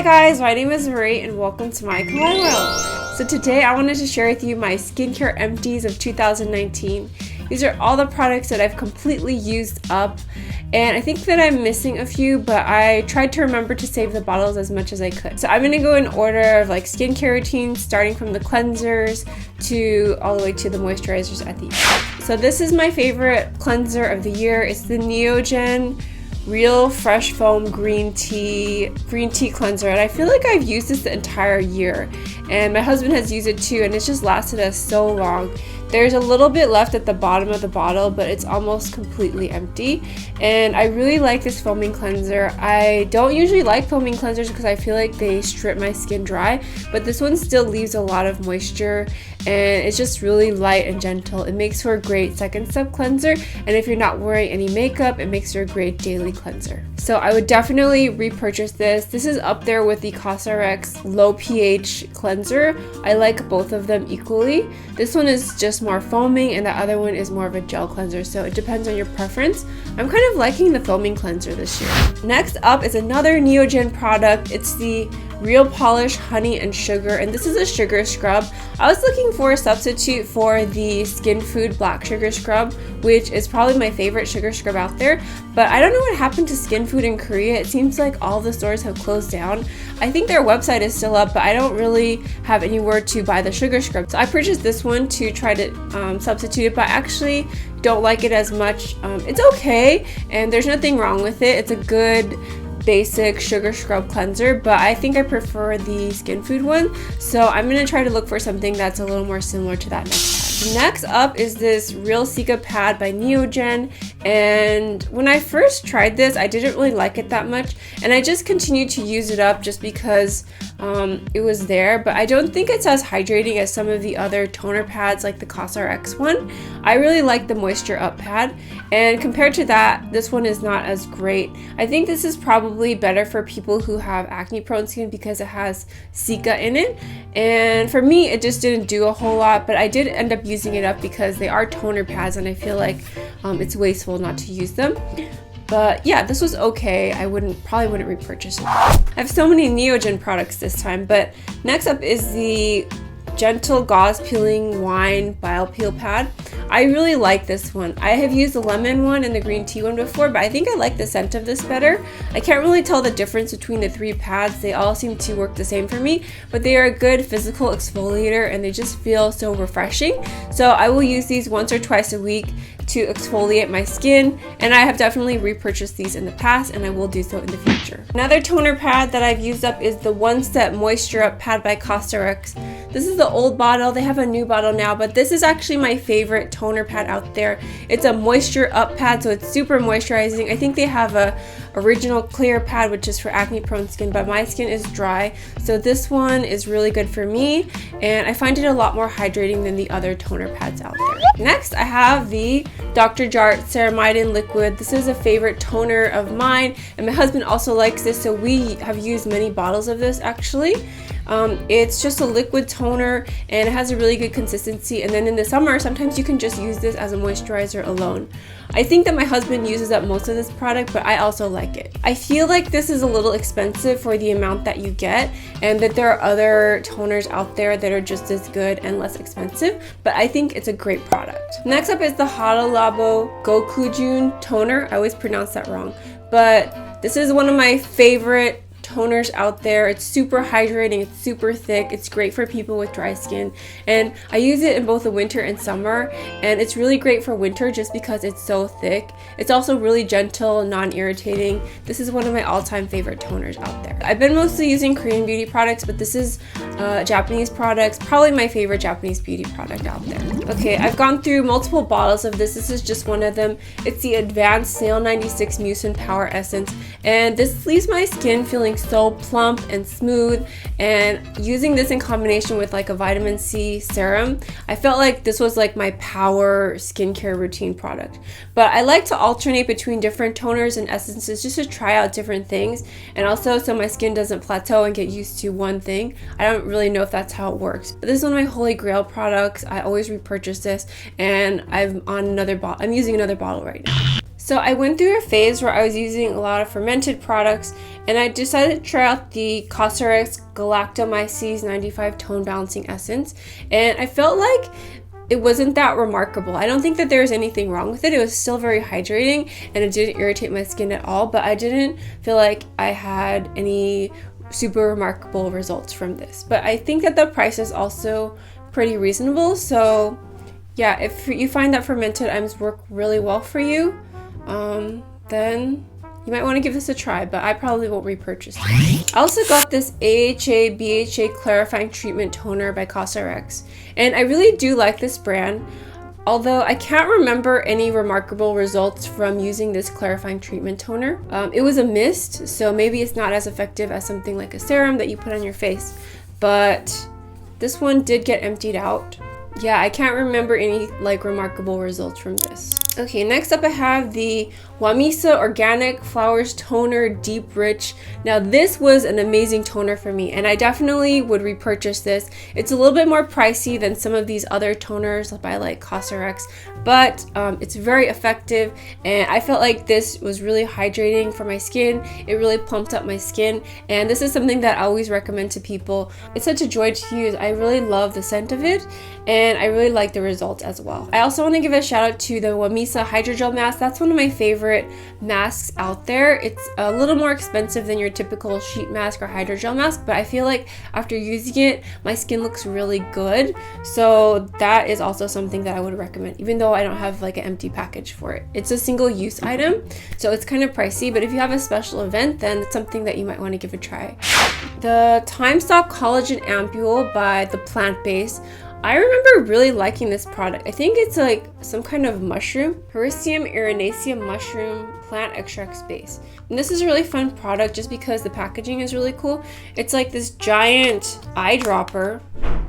guys, my name is Marie and welcome to my Kawaii world. So today I wanted to share with you my skincare empties of 2019. These are all the products that I've completely used up, and I think that I'm missing a few, but I tried to remember to save the bottles as much as I could. So I'm going to go in order of like skincare routines, starting from the cleansers to all the way to the moisturizers at the end. So this is my favorite cleanser of the year. It's the Neogen Real Fresh Foam Green Tea Cleanser, and I feel like I've used this the entire year, and my husband has used it too, and it's just lasted us so long. There's a little bit left at the bottom of the bottle, but it's almost completely empty, and I really like this foaming cleanser. I don't usually like foaming cleansers because I feel like they strip my skin dry, but this one still leaves a lot of moisture, and it's just really light and gentle. It makes for a great second step cleanser, and if you're not wearing any makeup, it makes for a great daily cleanser. So I would definitely repurchase this. This is up there with the Cosrx low pH cleanser. I like both of them equally. This one is just more foaming and the other one is more of a gel cleanser, so it depends on your preference. I'm kind of liking the foaming cleanser this year. Next up is another Neogen product. It's the Real Polish Honey and Sugar, and this is a sugar scrub. I was looking for a substitute for the Skin Food Black Sugar Scrub, which is probably my favorite sugar scrub out there, but I don't know what happened to Skin Food in Korea. It seems like all the stores have closed down. I think their website is still up, but I don't really have anywhere to buy the sugar scrub. So I purchased this one to try to substitute it, but I actually don't like it as much. It's okay, and there's nothing wrong with it. It's a good basic sugar scrub cleanser, but I think I prefer the Skin Food one, so I'm gonna try to look for something that's a little more similar to that next time. Next up is this Real Cica pad by Neogen, and when I first tried this, I didn't really like it that much, and I just continued to use it up just because it was there, but I don't think it's as hydrating as some of the other toner pads like the Cosrx one. I really like the Moisture Up pad, and compared to that, this one is not as great. I think this is probably better for people who have acne prone skin because it has cica in it, and for me it just didn't do a whole lot, but I did end up using it up because they are toner pads and I feel like it's wasteful not to use them. But yeah, this was okay. I probably wouldn't repurchase it. I have so many Neogen products this time, but next up is the Gentle Gauze Peeling Wine Biopeel Pad. I really like this one. I have used the lemon one and the green tea one before, but I think I like the scent of this better. I can't really tell the difference between the three pads. They all seem to work the same for me, but they are a good physical exfoliator and they just feel so refreshing. So I will use these once or twice a week to exfoliate my skin, and I have definitely repurchased these in the past and I will do so in the future. Another toner pad that I've used up is the One Step Moisture Up pad by Cosrx. This is the old bottle. They have a new bottle now, but this is actually my favorite toner pad out there. It's a Moisture Up pad, so it's super moisturizing. I think they have a original clear pad, which is for acne prone skin, but my skin is dry, so this one is really good for me, and I find it a lot more hydrating than the other toner pads out there. Next, I have the Dr. Jart Ceramide Liquid. This is a favorite toner of mine, and my husband also likes this, so we have used many bottles of this actually. It's just a liquid toner and it has a really good consistency, and then in the summer sometimes you can just use this as a moisturizer alone. I think that my husband uses up most of this product, but I also like it. I feel like this is a little expensive for the amount that you get, and that there are other toners out there that are just as good and less expensive, but I think it's a great product. Next up is the Hollywood Goku Jun Toner. I always pronounce that wrong, but this is one of my favorite toners out there. It's super hydrating, it's super thick, it's great for people with dry skin, and I use it in both the winter and summer, and it's really great for winter just because it's so thick. It's also really gentle, non-irritating. This is one of my all-time favorite toners out there. I've been mostly using Korean beauty products, but this is Japanese products, probably my favorite Japanese beauty product out there. Okay, I've gone through multiple bottles of this. This is just one of them. It's the Advanced Snail 96 Mucin Power Essence, and this leaves my skin feeling so plump and smooth, and using this in combination with like a vitamin C serum, I felt like this was like my power skincare routine product. But I like to alternate between different toners and essences just to try out different things, and also so my skin doesn't plateau and get used to one thing. I don't really know if that's how it works, but this is one of my holy grail products. I always repurchase this, and I'm using another bottle right now. So I went through a phase where I was using a lot of fermented products, and I decided to try out the Cosrx Galacta Misc 95 Tone Balancing Essence, and I felt like it wasn't that remarkable. I don't think that there was anything wrong with it. It was still very hydrating and it didn't irritate my skin at all, but I didn't feel like I had any super remarkable results from this. But I think that the price is also pretty reasonable. So yeah, if you find that fermented items work really well for you, then you might want to give this a try, but I probably won't repurchase it. I also got this AHA BHA Clarifying Treatment Toner by Cosrx, and I really do like this brand, although I can't remember any remarkable results from using this clarifying treatment toner. It was a mist, so maybe it's not as effective as something like a serum that you put on your face, but this one did get emptied out. Yeah, I can't remember any like remarkable results from this. Okay, next up I have the Mesa Organic Flowers Toner Deep Rich. Now this was an amazing toner for me, and I definitely would repurchase this. It's a little bit more pricey than some of these other toners by like Cosrx, but it's very effective, and I felt like this was really hydrating for my skin. It really plumped up my skin, and this is something that I always recommend to people. It's such a joy to use. I really love the scent of it, and I really like the results as well. I also want to give a shout out to the Mesa Hydrogel Mask. That's one of my favorite masks out there. It's a little more expensive than your typical sheet mask or hydrogel mask, but I feel like after using it, my skin looks really good. So that is also something that I would recommend, even though I don't have like an empty package for it. It's a single use item, so it's kind of pricey, but if you have a special event, then it's something that you might want to give a try. The Timestop Collagen Ampoule by The Plant Base. I remember really liking this product. I think it's like some kind of mushroom, Hericium erinaceum mushroom plant extract base. And this is a really fun product just because the packaging is really cool. It's like this giant eyedropper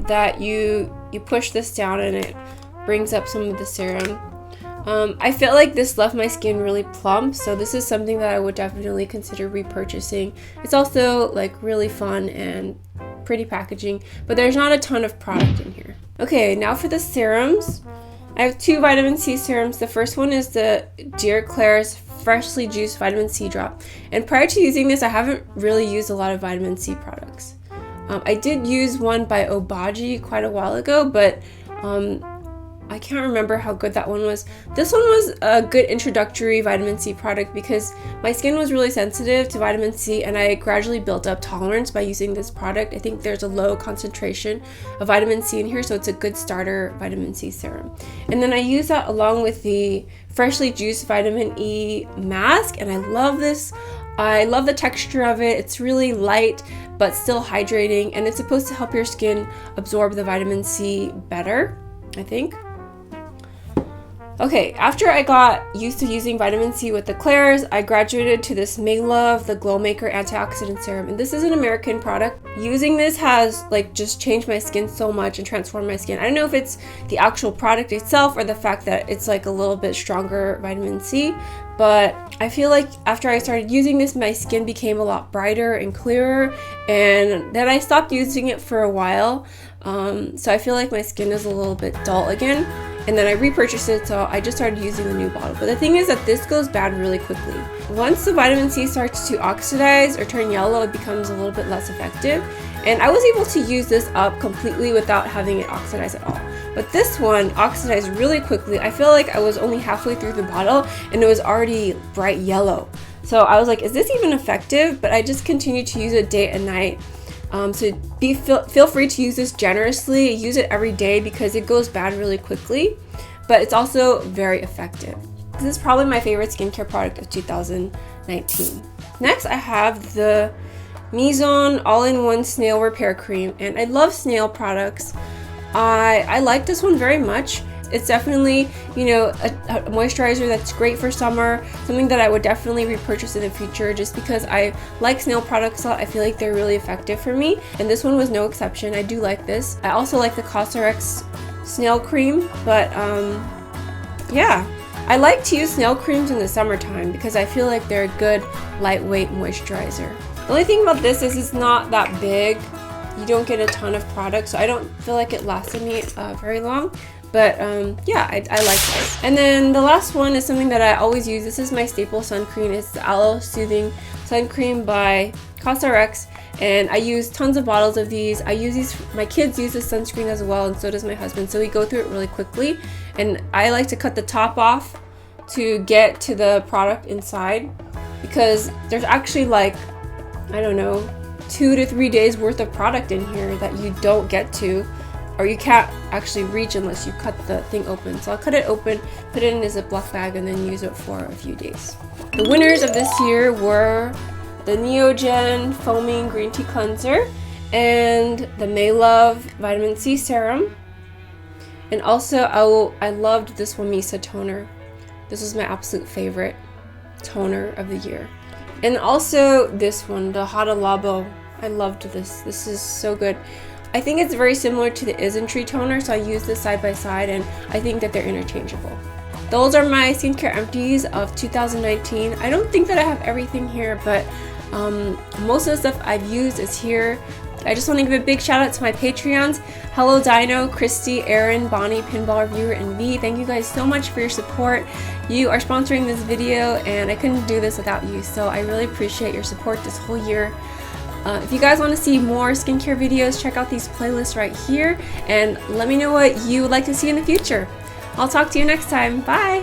that you push this down and it brings up some of the serum. I felt like this left my skin really plump, so this is something that I would definitely consider repurchasing. It's also like really fun and pretty packaging, but there's not a ton of product in here. Okay, now for the serums. I have two vitamin C serums. The first one is the Dear Claire's Freshly Juiced Vitamin C Drop. And prior to using this, I haven't really used a lot of vitamin C products. I did use one by Obagi quite a while ago, but I can't remember how good that one was. This one was a good introductory vitamin C product because my skin was really sensitive to vitamin C, and I gradually built up tolerance by using this product. I think there's a low concentration of vitamin C in here, so it's a good starter vitamin C serum. And then I use that along with the Freshly Juiced Vitamin E mask, and I love this. I love the texture of it. It's really light but still hydrating, and it's supposed to help your skin absorb the vitamin C better, I think. Okay, after I got used to using vitamin C with the Claire's, I graduated to this Love the Glow Maker Antioxidant Serum, and this is an American product. Using this has like just changed my skin so much and transformed my skin. I don't know if it's the actual product itself or the fact that it's like a little bit stronger vitamin C, but I feel like after I started using this, my skin became a lot brighter and clearer, and then I stopped using it for a while. So I feel like my skin is a little bit dull again. And then I repurchased it, so I just started using the new bottle. But the thing is that this goes bad really quickly. Once the vitamin C starts to oxidize or turn yellow, it becomes a little bit less effective. And I was able to use this up completely without having it oxidize at all. But this one oxidized really quickly. I feel like I was only halfway through the bottle and it was already bright yellow. So I was like, is this even effective? But I just continued to use it day and night. So feel free to use this generously. Use it every day because it goes bad really quickly, but it's also very effective. This is probably my favorite skincare product of 2019. Next, I have the Mizon All-in-One Snail Repair Cream, and I love Snail products. I like this one very much. It's definitely, you know, a moisturizer that's great for summer, something that I would definitely repurchase in the future just because I like Snail products a lot. I feel like they're really effective for me, and this one was no exception. I do like this. I also like the Cosrx Snail Cream, but yeah. I like to use snail creams in the summertime because I feel like they're a good lightweight moisturizer. The only thing about this is it's not that big. You don't get a ton of product, so I don't feel like it lasted me very long. But yeah, I like this. And then the last one is something that I always use. This is my staple sun cream. It's the Aloe Soothing Sun Cream by Cosrx. And I use tons of bottles of these. I use these, my kids use this sunscreen as well, and so does my husband. So we go through it really quickly. And I like to cut the top off to get to the product inside, because there's actually like, I don't know, 2 to 3 days worth of product in here that you don't get to, or you can't actually reach unless you cut the thing open. So I'll cut it open, put it in a Ziploc bag, and then use it for a few days. The winners of this year were the Neogen Foaming Green Tea Cleanser and the Maylove Vitamin C Serum. And also I loved this one, Mesa Toner. This was my absolute favorite toner of the year. And also this one, the Hada Labo. I loved this. This is so good. I think it's very similar to the Isntree toner, so I use this side by side, and I think that they're interchangeable. Those are my skincare empties of 2019. I don't think that I have everything here, but most of the stuff I've used is here. I just want to give a big shout out to my Patreons. Hello Dino, Christy, Aaron, Bonnie, Pinball Reviewer, and V. Thank you guys so much for your support. You are sponsoring this video, and I couldn't do this without you, so I really appreciate your support this whole year. If you guys want to see more skincare videos, check out these playlists right here, and let me know what you would like to see in the future. I'll talk to you next time. Bye!